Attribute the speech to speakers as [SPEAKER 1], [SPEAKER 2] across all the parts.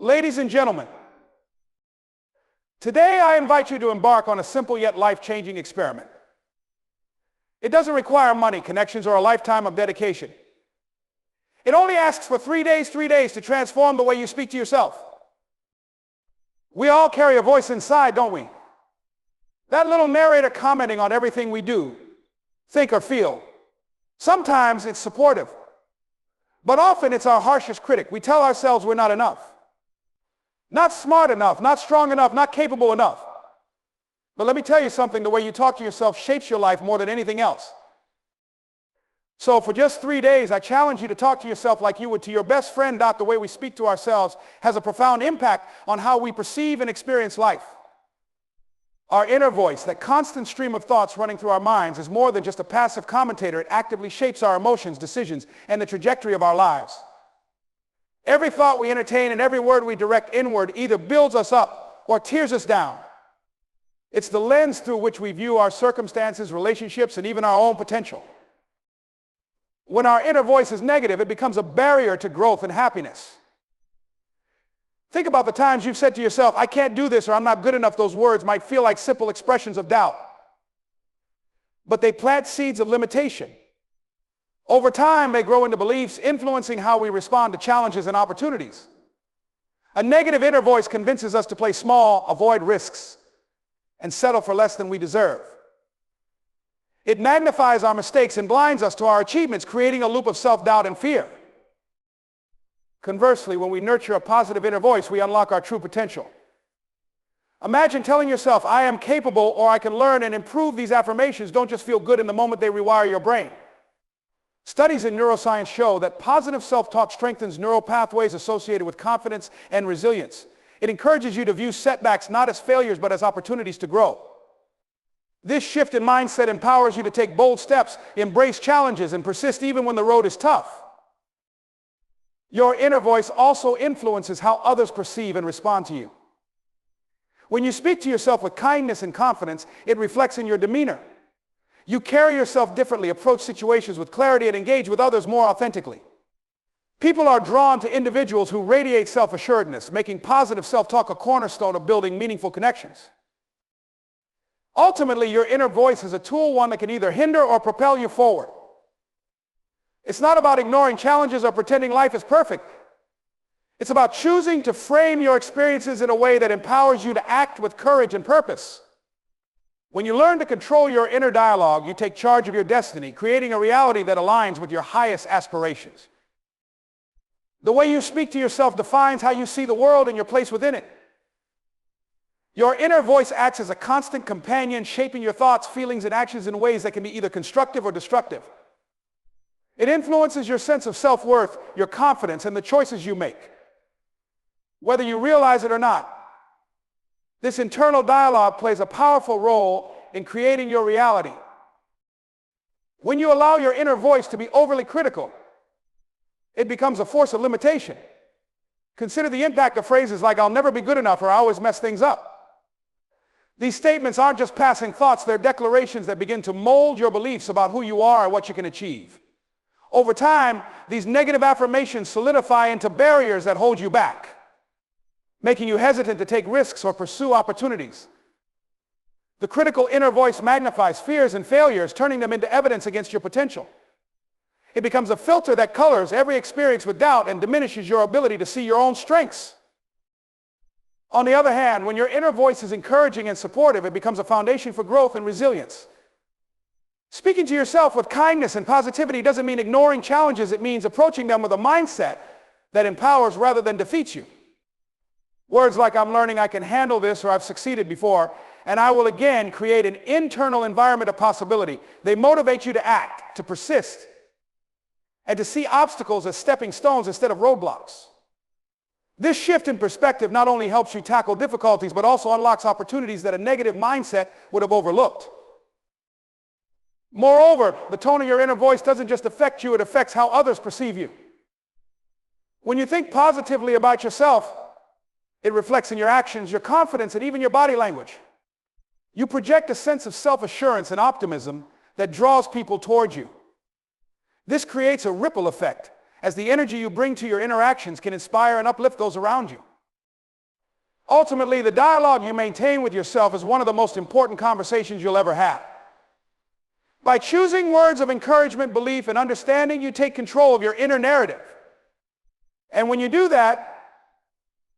[SPEAKER 1] Ladies and gentlemen, today I invite you to embark on a simple yet life-changing experiment. It doesn't require money, connections, or a lifetime of dedication. It only asks for 3 days to transform the way you speak to yourself. We all carry a voice inside, don't we? That little narrator commenting on everything we do, think, or feel. Sometimes it's supportive, but often it's our harshest critic. We tell ourselves we're not enough, not smart enough, not strong enough, not capable enough. But let me tell you something, the way you talk to yourself shapes your life more than anything else. So for just 3 days, I challenge you to talk to yourself like you would to your best friend. The way we speak to ourselves has a profound impact on how we perceive and experience life. Our inner voice, that constant stream of thoughts running through our minds, is more than just a passive commentator. It actively shapes our emotions, decisions, and the trajectory of our lives. Every thought we entertain and every word we direct inward either builds us up or tears us down. It's the lens through which we view our circumstances, relationships, and even our own potential. When our inner voice is negative, it becomes a barrier to growth and happiness. Think about the times you've said to yourself, "I can't do this," or "I'm not good enough." Those words might feel like simple expressions of doubt, but they plant seeds of limitation. Over time, they grow into beliefs, influencing how we respond to challenges and opportunities. A negative inner voice convinces us to play small, avoid risks, and settle for less than we deserve. It magnifies our mistakes and blinds us to our achievements, creating a loop of self-doubt and fear. Conversely, when we nurture a positive inner voice, we unlock our true potential. Imagine telling yourself, "I am capable," or "I can learn and improve." These affirmations don't just feel good in the moment, they rewire your brain. Studies in neuroscience show that positive self-talk strengthens neural pathways associated with confidence and resilience. It encourages you to view setbacks not as failures but as opportunities to grow. This shift in mindset empowers you to take bold steps, embrace challenges, and persist even when the road is tough. Your inner voice also influences how others perceive and respond to you. When you speak to yourself with kindness and confidence, it reflects in your demeanor. You carry yourself differently, approach situations with clarity, and engage with others more authentically. People are drawn to individuals who radiate self-assuredness, making positive self-talk a cornerstone of building meaningful connections. Ultimately, your inner voice is a tool, one that can either hinder or propel you forward. It's not about ignoring challenges or pretending life is perfect. It's about choosing to frame your experiences in a way that empowers you to act with courage and purpose. When you learn to control your inner dialogue, you take charge of your destiny, creating a reality that aligns with your highest aspirations. The way you speak to yourself defines how you see the world and your place within it. Your inner voice acts as a constant companion, shaping your thoughts, feelings, and actions in ways that can be either constructive or destructive. It influences your sense of self-worth, your confidence, and the choices you make. Whether you realize it or not, this internal dialogue plays a powerful role in creating your reality. When you allow your inner voice to be overly critical, it becomes a force of limitation. Consider the impact of phrases like "I'll never be good enough" or "I always mess things up." These statements aren't just passing thoughts, they're declarations that begin to mold your beliefs about who you are and what you can achieve. Over time, these negative affirmations solidify into barriers that hold you back, making you hesitant to take risks or pursue opportunities. The critical inner voice magnifies fears and failures, turning them into evidence against your potential. It becomes a filter that colors every experience with doubt and diminishes your ability to see your own strengths. On the other hand, when your inner voice is encouraging and supportive, it becomes a foundation for growth and resilience. Speaking to yourself with kindness and positivity doesn't mean ignoring challenges. It means approaching them with a mindset that empowers rather than defeats you. Words like "I'm learning," "I can handle this," or "I've succeeded before," and "I will again," create an internal environment of possibility. They motivate you to act, to persist, and to see obstacles as stepping stones instead of roadblocks. This shift in perspective not only helps you tackle difficulties, but also unlocks opportunities that a negative mindset would have overlooked. Moreover, the tone of your inner voice doesn't just affect you, it affects how others perceive you. When you think positively about yourself, it reflects in your actions, your confidence, and even your body language. You project a sense of self-assurance and optimism that draws people towards you. This creates a ripple effect, as the energy you bring to your interactions can inspire and uplift those around you. Ultimately, the dialogue you maintain with yourself is one of the most important conversations you'll ever have. By choosing words of encouragement, belief, and understanding, you take control of your inner narrative. And when you do that,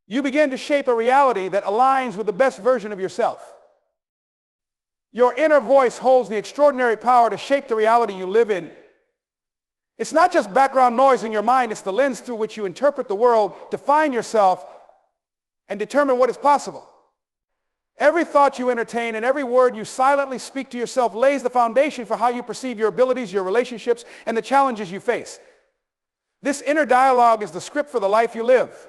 [SPEAKER 1] you begin to shape a reality that aligns with the best version of yourself. Your inner voice holds the extraordinary power to shape the reality you live in. It's not just background noise in your mind, it's the lens through which you interpret the world, define yourself, and determine what is possible. Every thought you entertain and every word you silently speak to yourself lays the foundation for how you perceive your abilities, your relationships, and the challenges you face. This inner dialogue is the script for the life you live.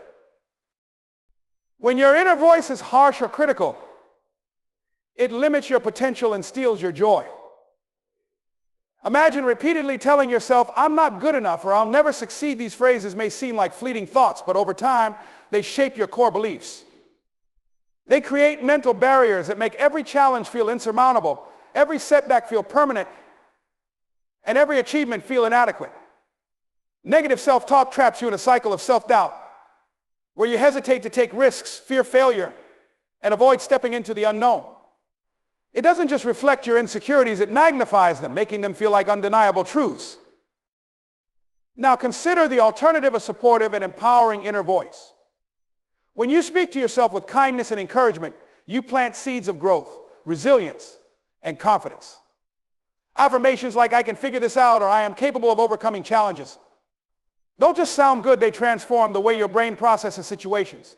[SPEAKER 1] When your inner voice is harsh or critical, it limits your potential and steals your joy. Imagine repeatedly telling yourself, "I'm not good enough," or "I'll never succeed." These phrases may seem like fleeting thoughts, but over time, they shape your core beliefs. They create mental barriers that make every challenge feel insurmountable, every setback feel permanent, and every achievement feel inadequate. Negative self-talk traps you in a cycle of self-doubt, where you hesitate to take risks, fear failure, and avoid stepping into the unknown. It doesn't just reflect your insecurities, it magnifies them, making them feel like undeniable truths. Now consider the alternative, a supportive and empowering inner voice. When you speak to yourself with kindness and encouragement, you plant seeds of growth, resilience, and confidence. Affirmations like "I can figure this out" or "I am capable of overcoming challenges" don't just sound good, they transform the way your brain processes situations.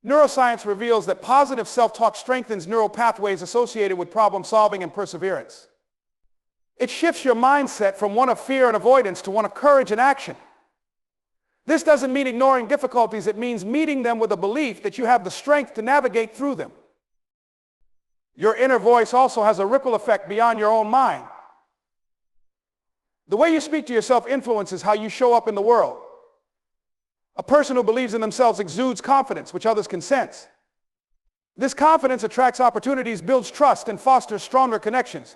[SPEAKER 1] Neuroscience reveals that positive self-talk strengthens neural pathways associated with problem solving and perseverance. It shifts your mindset from one of fear and avoidance to one of courage and action. This doesn't mean ignoring difficulties, it means meeting them with a belief that you have the strength to navigate through them. Your inner voice also has a ripple effect beyond your own mind. The way you speak to yourself influences how you show up in the world. A person who believes in themselves exudes confidence, which others can sense. This confidence attracts opportunities, builds trust, and fosters stronger connections.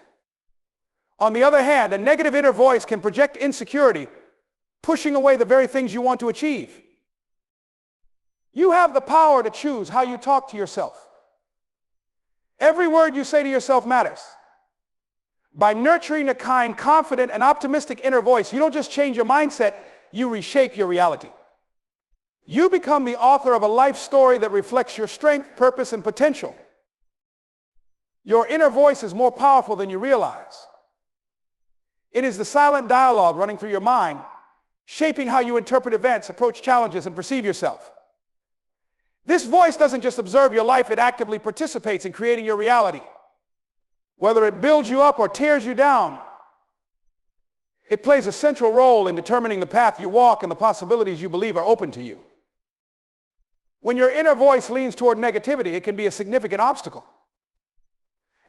[SPEAKER 1] On the other hand, a negative inner voice can project insecurity, pushing away the very things you want to achieve. You have the power to choose how you talk to yourself. Every word you say to yourself matters. By nurturing a kind, confident, and optimistic inner voice, you don't just change your mindset, you reshape your reality. You become the author of a life story that reflects your strength, purpose, and potential. Your inner voice is more powerful than you realize. It is the silent dialogue running through your mind, shaping how you interpret events, approach challenges, and perceive yourself. This voice doesn't just observe your life, it actively participates in creating your reality. Whether it builds you up or tears you down, it plays a central role in determining the path you walk and the possibilities you believe are open to you. When your inner voice leans toward negativity, it can be a significant obstacle.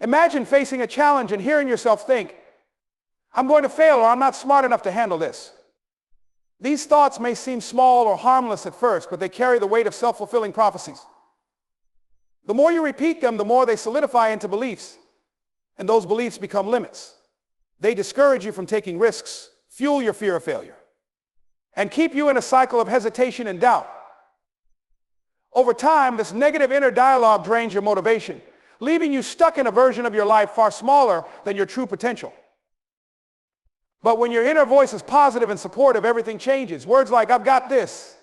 [SPEAKER 1] Imagine facing a challenge and hearing yourself think, "I'm going to fail," or "I'm not smart enough to handle this." These thoughts may seem small or harmless at first, but they carry the weight of self-fulfilling prophecies. The more you repeat them, the more they solidify into beliefs, and those beliefs become limits. They discourage you from taking risks, fuel your fear of failure, and keep you in a cycle of hesitation and doubt. Over time, this negative inner dialogue drains your motivation, leaving you stuck in a version of your life far smaller than your true potential. But when your inner voice is positive and supportive, everything changes. Words like "I've got this,"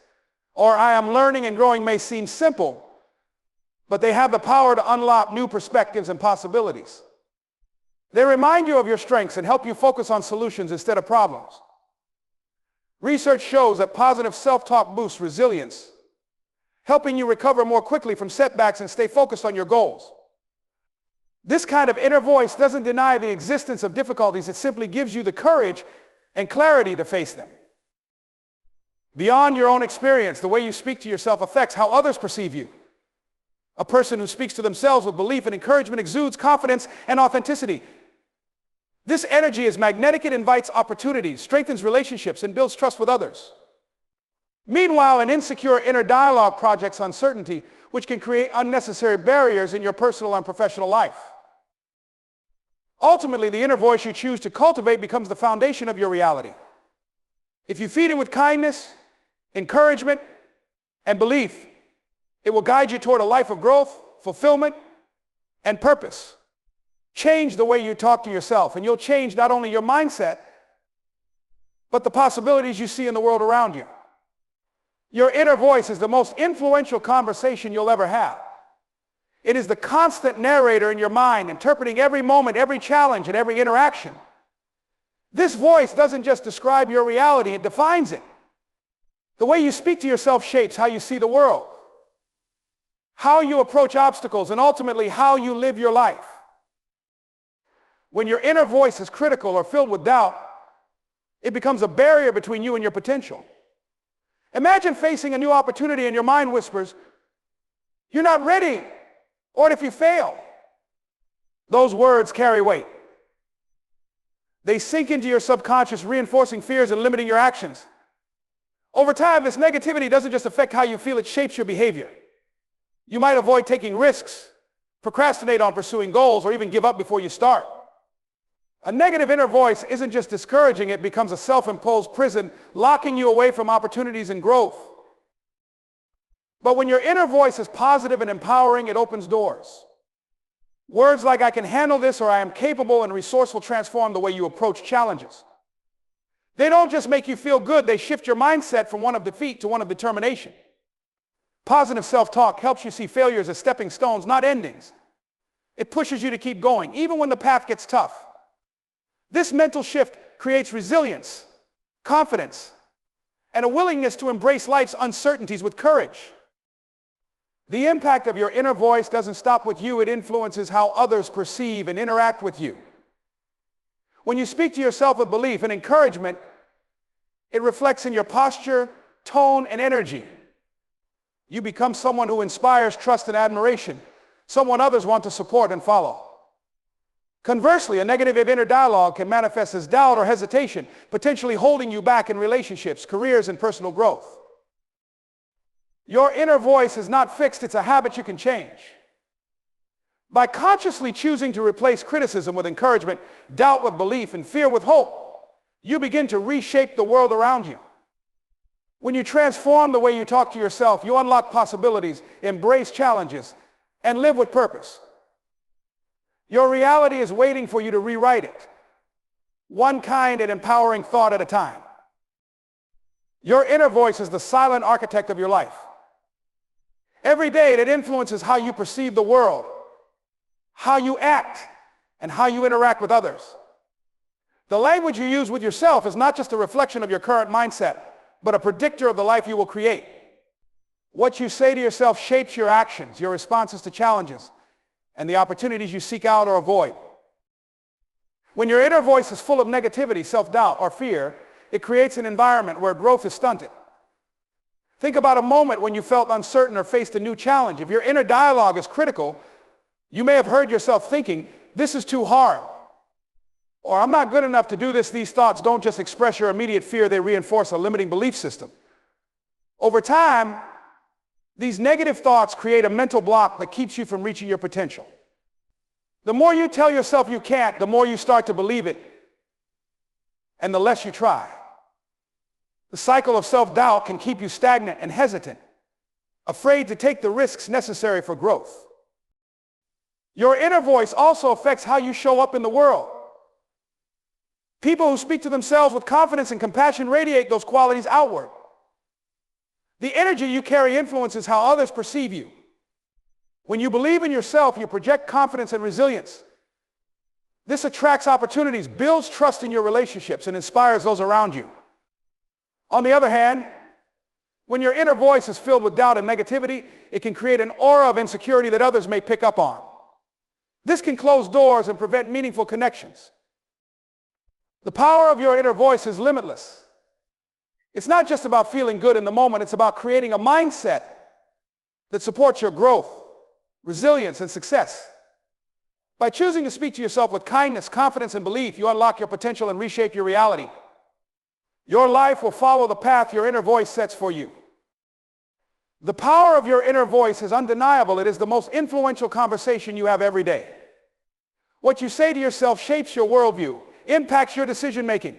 [SPEAKER 1] or "I am learning and growing" may seem simple, but they have the power to unlock new perspectives and possibilities. They remind you of your strengths and help you focus on solutions instead of problems. Research shows that positive self-talk boosts resilience, helping you recover more quickly from setbacks and stay focused on your goals. This kind of inner voice doesn't deny the existence of difficulties, it simply gives you the courage and clarity to face them. Beyond your own experience, the way you speak to yourself affects how others perceive you. A person who speaks to themselves with belief and encouragement exudes confidence and authenticity. This energy is magnetic, it invites opportunities, strengthens relationships, and builds trust with others. Meanwhile, an insecure inner dialogue projects uncertainty, which can create unnecessary barriers in your personal and professional life. Ultimately, the inner voice you choose to cultivate becomes the foundation of your reality. If you feed it with kindness, encouragement, and belief, It will guide you toward a life of growth, fulfillment, and purpose. Change the way you talk to yourself, and you'll change not only your mindset, but the possibilities you see in the world around you. Your inner voice is the most influential conversation you'll ever have. It is the constant narrator in your mind, interpreting every moment, every challenge, and every interaction. This voice doesn't just describe your reality, it defines it. The way you speak to yourself shapes how you see the world, how you approach obstacles, and ultimately how you live your life. When your inner voice is critical or filled with doubt, it becomes a barrier between you and your potential. Imagine facing a new opportunity and your mind whispers, "You're not ready," or "If you fail." Those words carry weight. They sink into your subconscious, reinforcing fears and limiting your actions. Over time, this negativity doesn't just affect how you feel, it shapes your behavior. You might avoid taking risks, procrastinate on pursuing goals, or even give up before you start. A negative inner voice isn't just discouraging, it becomes a self-imposed prison, locking you away from opportunities and growth. But when your inner voice is positive and empowering, it opens doors. Words like "I can handle this" or "I am capable and resourceful" transform the way you approach challenges. They don't just make you feel good, they shift your mindset from one of defeat to one of determination. Positive self-talk helps you see failures as stepping stones, not endings. It pushes you to keep going, even when the path gets tough. This mental shift creates resilience, confidence, and a willingness to embrace life's uncertainties with courage. The impact of your inner voice doesn't stop with you, it influences how others perceive and interact with you. When you speak to yourself with belief and encouragement, it reflects in your posture, tone, and energy. You become someone who inspires trust and admiration, someone others want to support and follow. Conversely, a negative inner dialogue can manifest as doubt or hesitation, potentially holding you back in relationships, careers, and personal growth. Your inner voice is not fixed, it's a habit you can change. By consciously choosing to replace criticism with encouragement, doubt with belief, and fear with hope, you begin to reshape the world around you. When you transform the way you talk to yourself, you unlock possibilities, embrace challenges, and live with purpose. Your reality is waiting for you to rewrite it, one kind and empowering thought at a time. Your inner voice is the silent architect of your life. Every day it influences how you perceive the world, how you act, and how you interact with others. The language you use with yourself is not just a reflection of your current mindset, but a predictor of the life you will create. What you say to yourself shapes your actions, your responses to challenges, and the opportunities you seek out or avoid. When your inner voice is full of negativity, self-doubt, or fear, it creates an environment where growth is stunted. Think about a moment when you felt uncertain or faced a new challenge. If your inner dialogue is critical, you may have heard yourself thinking, "This is too hard," or "I'm not good enough to do this." These thoughts don't just express your immediate fear, they reinforce a limiting belief system. Over time, these negative thoughts create a mental block that keeps you from reaching your potential. The more you tell yourself you can't, the more you start to believe it, and the less you try. The cycle of self-doubt can keep you stagnant and hesitant, afraid to take the risks necessary for growth. Your inner voice also affects how you show up in the world. People who speak to themselves with confidence and compassion radiate those qualities outward. The energy you carry influences how others perceive you. When you believe in yourself, you project confidence and resilience. This attracts opportunities, builds trust in your relationships, and inspires those around you. On the other hand, when your inner voice is filled with doubt and negativity, it can create an aura of insecurity that others may pick up on. This can close doors and prevent meaningful connections. The power of your inner voice is limitless. It's not just about feeling good in the moment, it's about creating a mindset that supports your growth, resilience, and success. By choosing to speak to yourself with kindness, confidence, and belief, you unlock your potential and reshape your reality. Your life will follow the path your inner voice sets for you. The power of your inner voice is undeniable. It is the most influential conversation you have every day. What you say to yourself shapes your worldview, impacts your decision-making,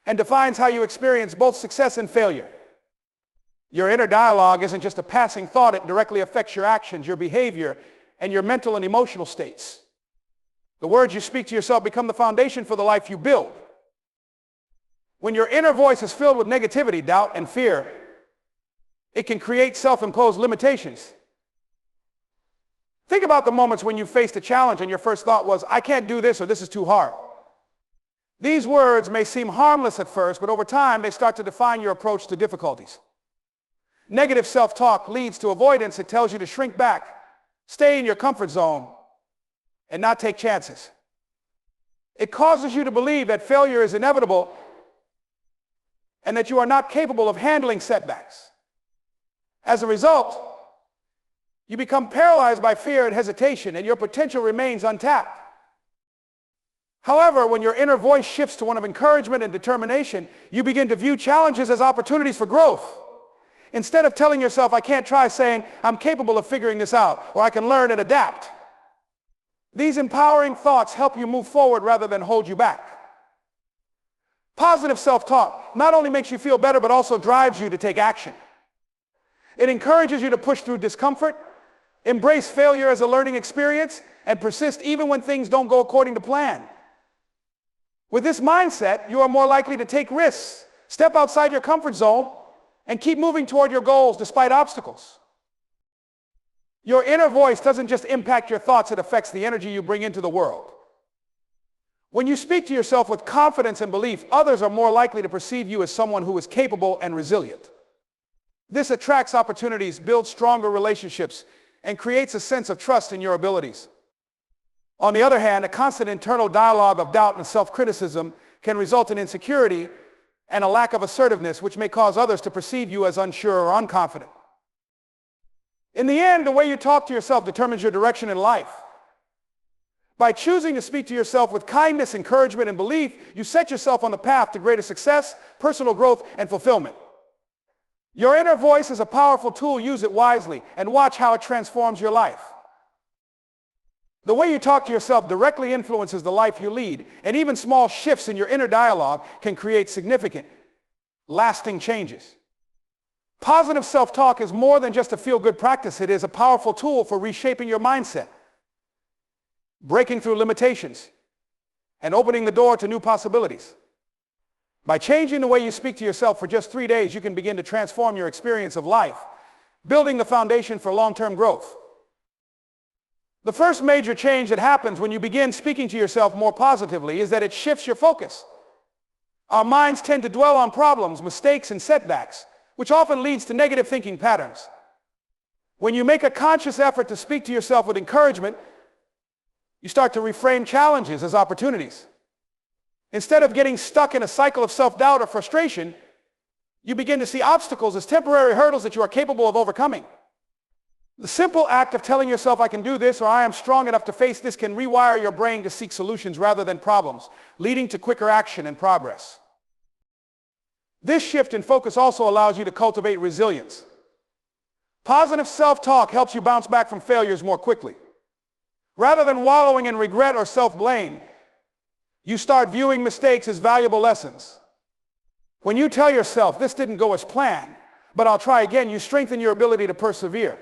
[SPEAKER 1] and defines how you experience both success and failure. Your inner dialogue isn't just a passing thought. It directly affects your actions, your behavior, and your mental and emotional states. The words you speak to yourself become the foundation for the life you build. When your inner voice is filled with negativity, doubt, and fear, it can create self-imposed limitations. Think about the moments when you faced a challenge and your first thought was, I can't do this, or this is too hard. These words may seem harmless at first, but over time they start to define your approach to difficulties. Negative self-talk leads to avoidance. It tells you to shrink back, stay in your comfort zone, and not take chances. It causes you to believe that failure is inevitable and that you are not capable of handling setbacks. As a result, you become paralyzed by fear and hesitation, and your potential remains untapped. However, when your inner voice shifts to one of encouragement and determination, you begin to view challenges as opportunities for growth. Instead of telling yourself, I can't try, saying, I'm capable of figuring this out, or I can learn and adapt. These empowering thoughts help you move forward rather than hold you back. Positive self-talk not only makes you feel better, but also drives you to take action. It encourages you to push through discomfort, embrace failure as a learning experience, and persist even when things don't go according to plan. With this mindset, you are more likely to take risks, step outside your comfort zone, and keep moving toward your goals despite obstacles. Your inner voice doesn't just impact your thoughts, it affects the energy you bring into the world. When you speak to yourself with confidence and belief, others are more likely to perceive you as someone who is capable and resilient. This attracts opportunities, builds stronger relationships, and creates a sense of trust in your abilities. On the other hand, a constant internal dialogue of doubt and self-criticism can result in insecurity and a lack of assertiveness, which may cause others to perceive you as unsure or unconfident. In the end, the way you talk to yourself determines your direction in life. By choosing to speak to yourself with kindness, encouragement, and belief, you set yourself on the path to greater success, personal growth, and fulfillment. Your inner voice is a powerful tool. Use it wisely and watch how it transforms your life. The way you talk to yourself directly influences the life you lead, and even small shifts in your inner dialogue can create significant, lasting changes. Positive self-talk is more than just a feel-good practice. It is a powerful tool for reshaping your mindset, breaking through limitations, and opening the door to new possibilities. By changing the way you speak to yourself for just 3 days, you can begin to transform your experience of life, building the foundation for long-term growth. The first major change that happens when you begin speaking to yourself more positively is that it shifts your focus. Our minds tend to dwell on problems, mistakes, and setbacks, which often leads to negative thinking patterns. When you make a conscious effort to speak to yourself with encouragement, you start to reframe challenges as opportunities. Instead of getting stuck in a cycle of self-doubt or frustration, you begin to see obstacles as temporary hurdles that you are capable of overcoming. The simple act of telling yourself, I can do this, or I am strong enough to face this, can rewire your brain to seek solutions rather than problems, leading to quicker action and progress. This shift in focus also allows you to cultivate resilience. Positive self-talk helps you bounce back from failures more quickly. Rather than wallowing in regret or self-blame, you start viewing mistakes as valuable lessons. When you tell yourself, this didn't go as planned, but I'll try again, you strengthen your ability to persevere.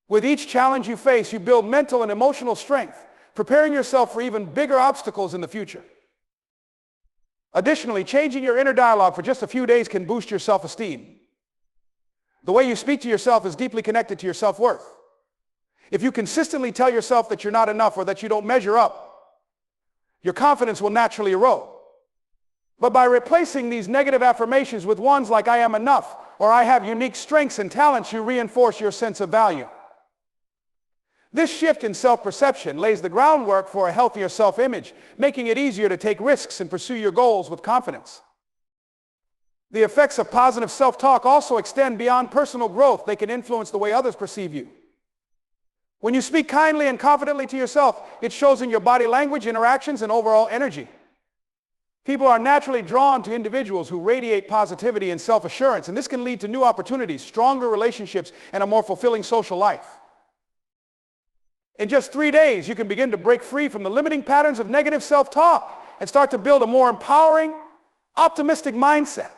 [SPEAKER 1] With each challenge you face, you build mental and emotional strength, preparing yourself for even bigger obstacles in the future. Additionally, changing your inner dialogue for just a few days can boost your self-esteem. The way you speak to yourself is deeply connected to your self-worth. If you consistently tell yourself that you're not enough or that you don't measure up, your confidence will naturally erode. But by replacing these negative affirmations with ones like I am enough or I have unique strengths and talents, you reinforce your sense of value. This shift in self-perception lays the groundwork for a healthier self-image, making it easier to take risks and pursue your goals with confidence. The effects of positive self-talk also extend beyond personal growth. They can influence the way others perceive you. When you speak kindly and confidently to yourself, it shows in your body language, interactions, and overall energy. People are naturally drawn to individuals who radiate positivity and self-assurance, and this can lead to new opportunities, stronger relationships, and a more fulfilling social life. In just 3 days, you can begin to break free from the limiting patterns of negative self-talk and start to build a more empowering, optimistic mindset.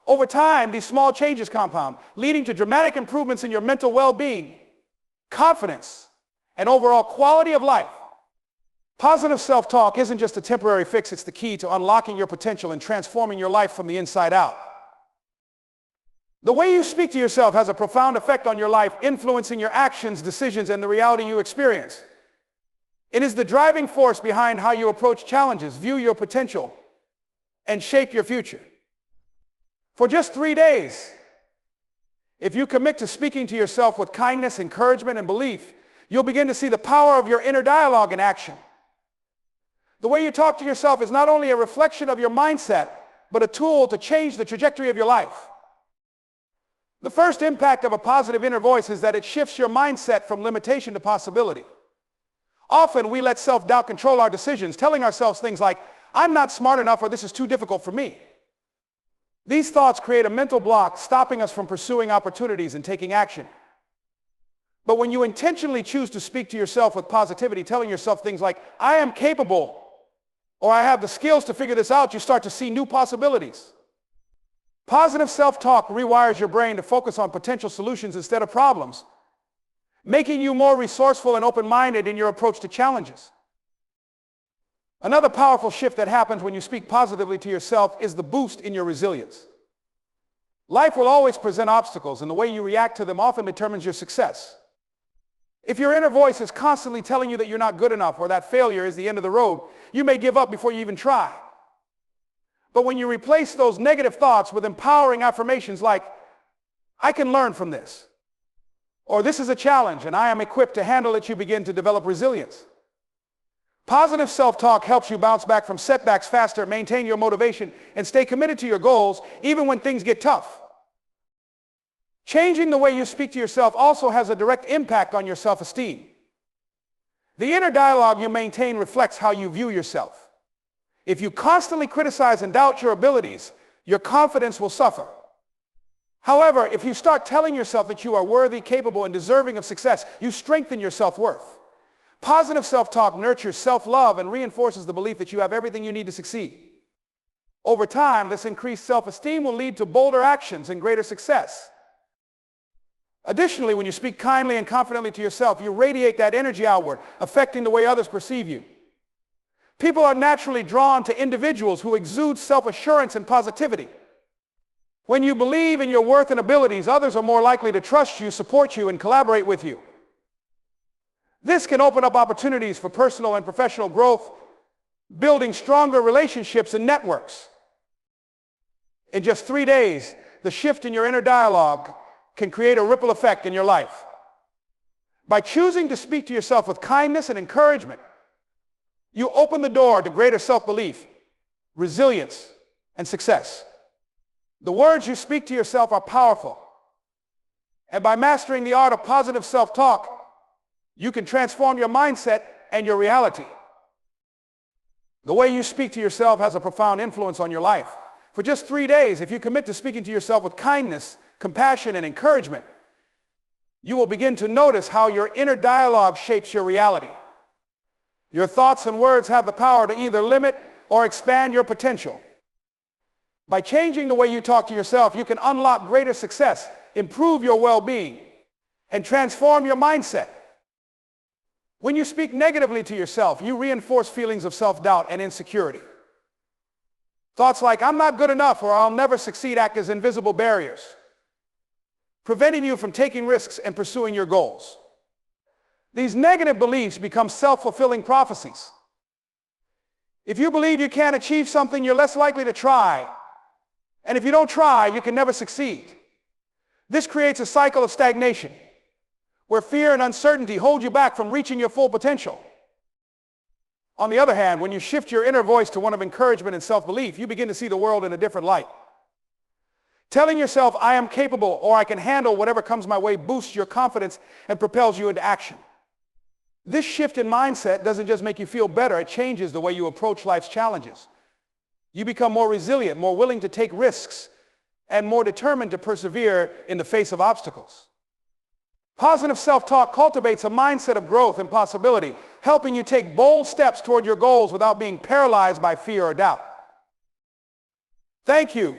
[SPEAKER 1] Over time, these small changes compound, leading to dramatic improvements in your mental well-being, confidence, and overall quality of life. Positive self-talk isn't just a temporary fix, it's the key to unlocking your potential and transforming your life from the inside out. The way you speak to yourself has a profound effect on your life, influencing your actions, decisions, and the reality you experience. It is the driving force behind how you approach challenges, view your potential, and shape your future. For just 3 days, if you commit to speaking to yourself with kindness, encouragement, and belief, you'll begin to see the power of your inner dialogue in action. The way you talk to yourself is not only a reflection of your mindset, but a tool to change the trajectory of your life. The first impact of a positive inner voice is that it shifts your mindset from limitation to possibility. Often we let self-doubt control our decisions, telling ourselves things like, "I'm not smart enough," or "this is too difficult for me." These thoughts create a mental block, stopping us from pursuing opportunities and taking action. But when you intentionally choose to speak to yourself with positivity, telling yourself things like, "I am capable," or "I have the skills to figure this out," you start to see new possibilities. Positive self-talk rewires your brain to focus on potential solutions instead of problems, making you more resourceful and open-minded in your approach to challenges. Another powerful shift that happens when you speak positively to yourself is the boost in your resilience. Life will always present obstacles, and the way you react to them often determines your success. If your inner voice is constantly telling you that you're not good enough or that failure is the end of the road, you may give up before you even try. But when you replace those negative thoughts with empowering affirmations like, "I can learn from this," or "This is a challenge and I am equipped to handle it," you begin to develop resilience. Positive self-talk helps you bounce back from setbacks faster, maintain your motivation, and stay committed to your goals even when things get tough. Changing the way you speak to yourself also has a direct impact on your self-esteem. The inner dialogue you maintain reflects how you view yourself. If you constantly criticize and doubt your abilities, your confidence will suffer. However, if you start telling yourself that you are worthy, capable, and deserving of success, you strengthen your self-worth. Positive self-talk nurtures self-love and reinforces the belief that you have everything you need to succeed. Over time, this increased self-esteem will lead to bolder actions and greater success. Additionally, when you speak kindly and confidently to yourself, you radiate that energy outward, affecting the way others perceive you. People are naturally drawn to individuals who exude self-assurance and positivity. When you believe in your worth and abilities, others are more likely to trust you, support you, and collaborate with you. This can open up opportunities for personal and professional growth, building stronger relationships and networks. In just 3 days, the shift in your inner dialogue can create a ripple effect in your life. By choosing to speak to yourself with kindness and encouragement, you open the door to greater self-belief, resilience, and success. The words you speak to yourself are powerful. And by mastering the art of positive self-talk, you can transform your mindset and your reality. The way you speak to yourself has a profound influence on your life. For just 3 days, if you commit to speaking to yourself with kindness, compassion, and encouragement, you will begin to notice how your inner dialogue shapes your reality. Your thoughts and words have the power to either limit or expand your potential. By changing the way you talk to yourself, you can unlock greater success, improve your well-being, and transform your mindset. When you speak negatively to yourself, you reinforce feelings of self-doubt and insecurity. Thoughts like, "I'm not good enough," or "I'll never succeed," act as invisible barriers, preventing you from taking risks and pursuing your goals. These negative beliefs become self-fulfilling prophecies. If you believe you can't achieve something, you're less likely to try. And if you don't try, you can never succeed. This creates a cycle of stagnation, where fear and uncertainty hold you back from reaching your full potential. On the other hand, when you shift your inner voice to one of encouragement and self-belief, you begin to see the world in a different light. Telling yourself, "I am capable," or "I can handle whatever comes my way," boosts your confidence and propels you into action. This shift in mindset doesn't just make you feel better, it changes the way you approach life's challenges. You become more resilient, more willing to take risks, and more determined to persevere in the face of obstacles. Positive self-talk cultivates a mindset of growth and possibility, helping you take bold steps toward your goals without being paralyzed by fear or doubt. Thank you